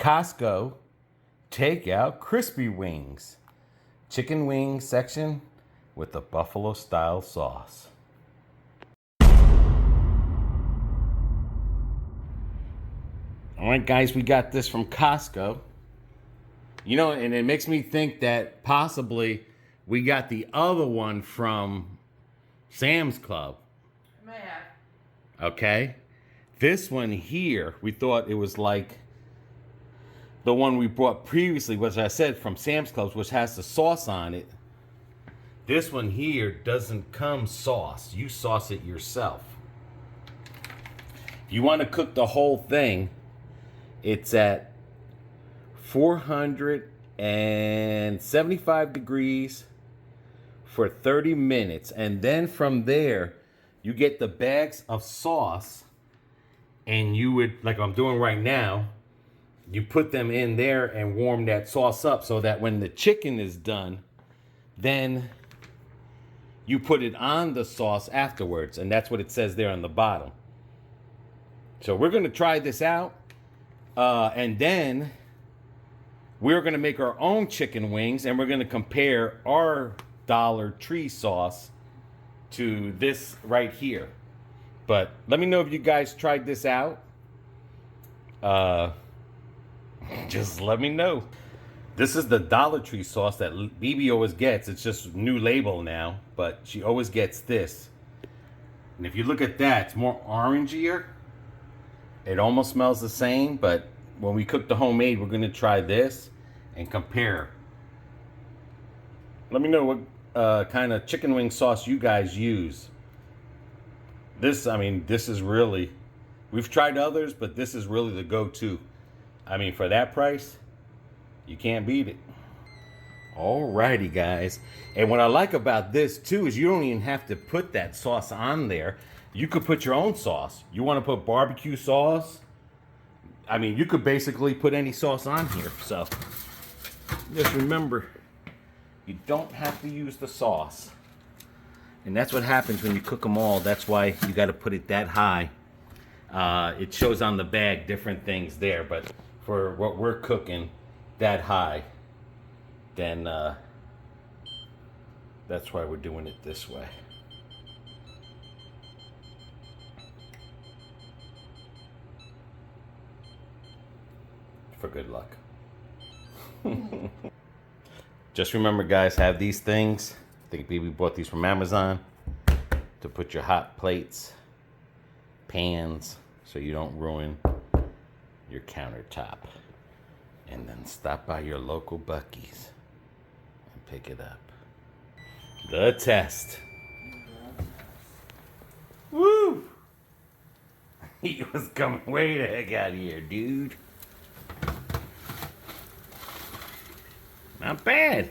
Costco takeout crispy wings. Chicken wing section with the buffalo style sauce. All right, guys, we got this from Costco. You know, and it makes me think that possibly we got the other one from Sam's Club. May have. Okay. This one here, we thought it was like the one we bought previously, which I said from Sam's Club, which has the sauce on it. This one here doesn't come sauce. You sauce it yourself. If you want to cook the whole thing, it's at 475 degrees for 30 minutes. And then from there, you get the bags of sauce. And you would, like I'm doing right now, you put them in there and warm that sauce up so that when the chicken is done, then you put it on the sauce afterwards. And that's what it says there on the bottom. So we're going to try this out. And then we're going to make our own chicken wings, and we're going to compare our Dollar Tree sauce to this right here. But let me know if you guys tried this out. Just let me know. This is the Dollar Tree sauce that BB always gets. It's just new label now, but she always gets this. And if you look at that, it's more orangier. It almost smells the same, but when we cook the homemade, we're going to try this and compare. Let me know what kind of chicken wing sauce you guys use. This, I mean, this is really, we've tried others, but this is really the go-to. I mean, for that price, you can't beat it. Alrighty, guys. And what I like about this, too, is you don't even have to put that sauce on there. You could put your own sauce. You want to put barbecue sauce? I mean, you could basically put any sauce on here. So, just remember, you don't have to use the sauce. And that's what happens when you cook them all. That's why you got to put it that high. It shows on the bag different things there. But for what we're cooking that high, then that's why we're doing it this way. For good luck. Just remember, guys, have these things. I think we bought these from Amazon to put your hot plates, pans, so you don't ruin your countertop. And then stop by your local Buc-ee's and pick it up. The test. Woo! He was coming way the heck out of here, dude. Not bad.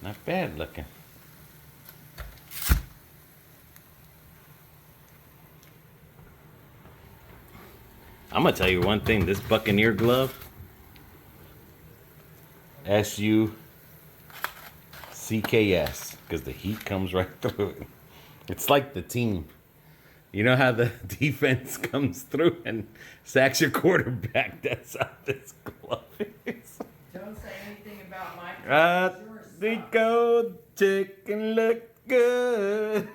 Not bad looking. I'm gonna tell you one thing. This Buccaneer glove, SUCKS, because the heat comes right through it. It's like the team. You know how the defense comes through and sacks your quarterback? That's how this glove is. Don't say anything about my Rico chicken look good.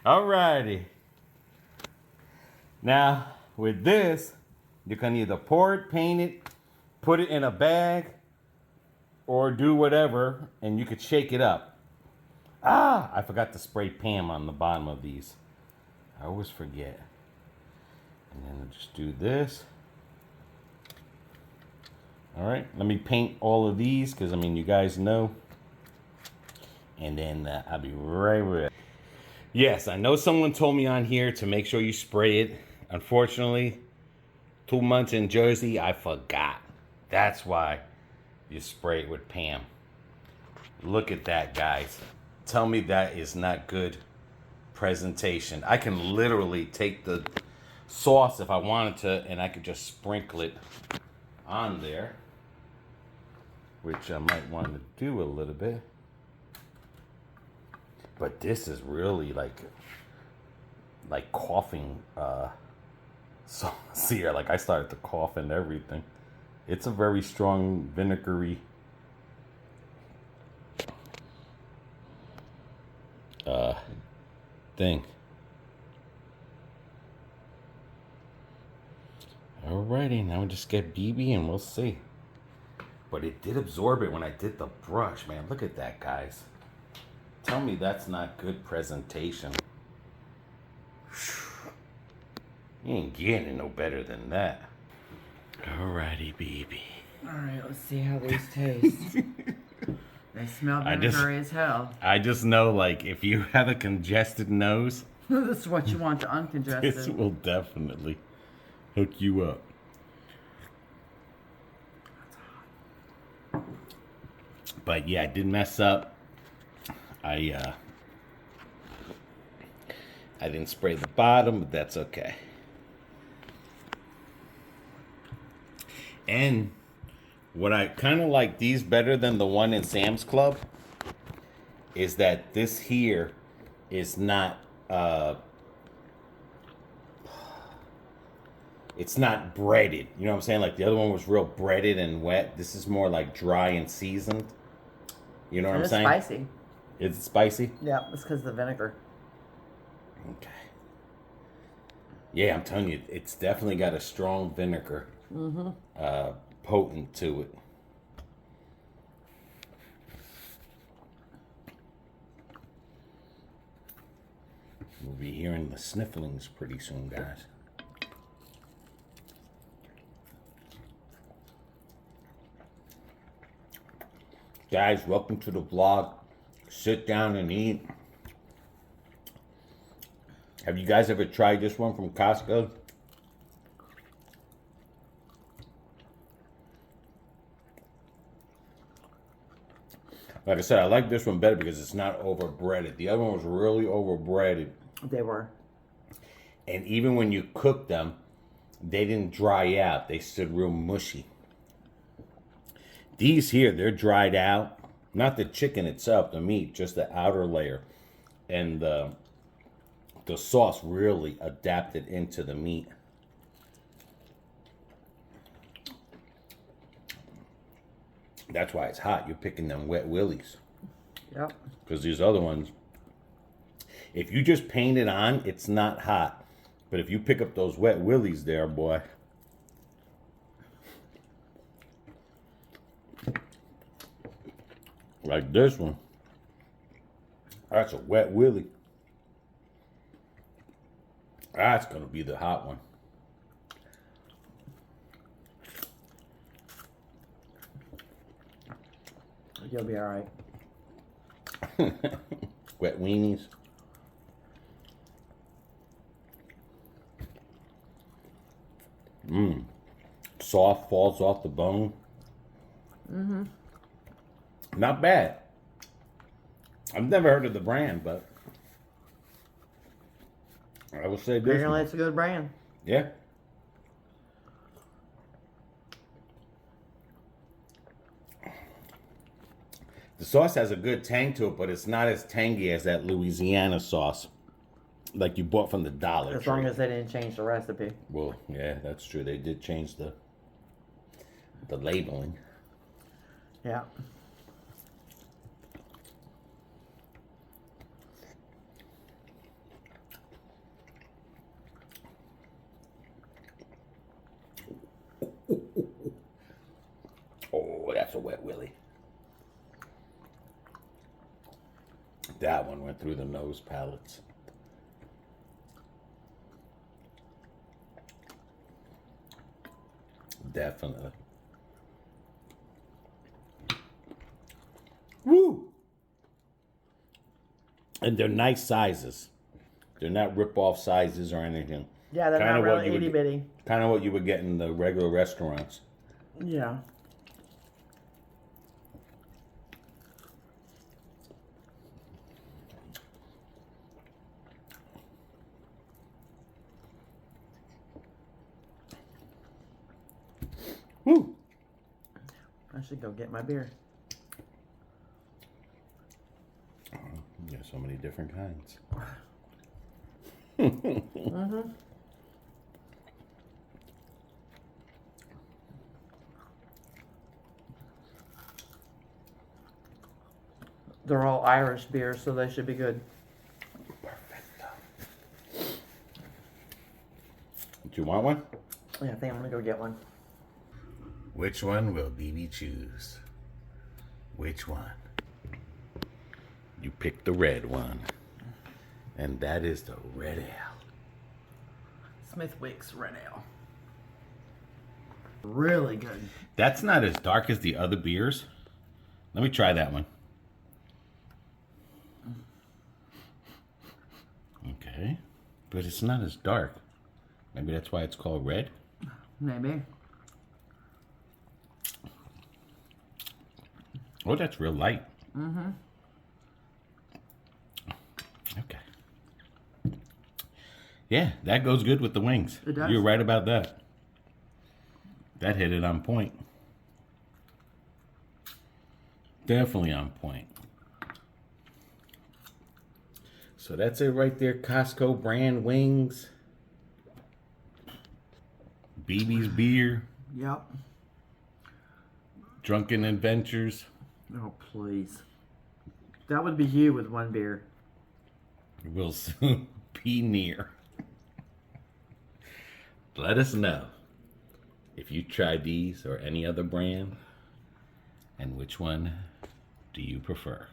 Alrighty. Now, with this, you can either pour it, paint it, put it in a bag, or do whatever, and you could shake it up. I forgot to spray Pam on the bottom of these. I always forget. And then I'll just do this. All right, let me paint all of these because, I mean, you guys know. And then I'll be right with it. Yes, I know someone told me on here to make sure you spray it. Unfortunately, 2 months in Jersey, I forgot. That's why you spray it with Pam. Look at that, guys. Tell me that is not good presentation. I can literally take the sauce if I wanted to, and I could just sprinkle it on there, which I might want to do a little bit. But this is really like coughing So, see here, like I started to cough and everything. It's a very strong vinegary thing. Alrighty, now we just get BB and we'll see. But it did absorb it when I did the brush, man. Look at that, guys. Tell me that's not good presentation. You ain't getting it no better than that. Alrighty, BB. Alright, let's see how these taste. They smell vinegary as hell. I just know, like, if you have a congested nose, This is what you want to uncongested. this will definitely hook you up. But yeah, I did mess up. I didn't spray the bottom, but that's okay. And what I kind of like these better than the one in Sam's Club is that this here is not it's not breaded. You know what I'm saying? Like the other one was real breaded and wet. This is more like dry and seasoned. You know what I'm saying? It's spicy. Is it spicy? Yeah, it's because of the vinegar. Okay. Yeah, I'm telling you, it's definitely got a strong vinegar potent to it. We'll be hearing the snifflings pretty soon, guys. Guys, welcome to the vlog. Sit down and eat. Have you guys ever tried this one from Costco? Like I said, I like this one better because it's not overbreaded. The other one was really overbreaded. They were. And even when you cook them, they didn't dry out. They stood real mushy. These here, they're dried out. Not the chicken itself, the meat, just the outer layer. And the sauce really adapted into the meat. That's why it's hot. You're picking them wet willies. Yep. Because these other ones, if you just paint it on, it's not hot. But if you pick up those wet willies there, boy. Like this one. That's a wet willy. That's going to be the hot one. You'll be all right. Wet weenies. Soft, falls off the bone. Not bad. I've never heard of the brand, but I will say this Apparently one. it's a good brand. Yeah. The sauce has a good tang to it, but it's not as tangy as that Louisiana sauce like you bought from the Dollar Tree. As long as they didn't change the recipe. Well, yeah, that's true. They did change the labeling. Yeah. Oh, that's a wet willy. That one went through the nose palates. Definitely. Woo! And they're nice sizes. They're not rip-off sizes or anything. Yeah, they're not really itty bitty. Kind of what you would get in the regular restaurants. Yeah. Woo! I should go get my beer. There's so many different kinds. They're all Irish beers, so they should be good. Perfect. Do you want one? Yeah, I think I'm gonna go get one. Which one will BB choose? Which one? You picked the red one. And that is the red ale. Smithwick's Red Ale. Really good. That's not as dark as the other beers. Let me try that one. Okay. But it's not as dark. Maybe that's why it's called red? Maybe. Oh, that's real light. Mm-hmm. Okay. Yeah, that goes good with the wings. It does. You're right about that. That hit it on point. Definitely on point. So that's it right there. Costco brand wings. BB's beer. Yep. Drunken Adventures. Oh, please. That would be you with one beer. Will soon be near. Let us know if you tried these or any other brand, and which one do you prefer?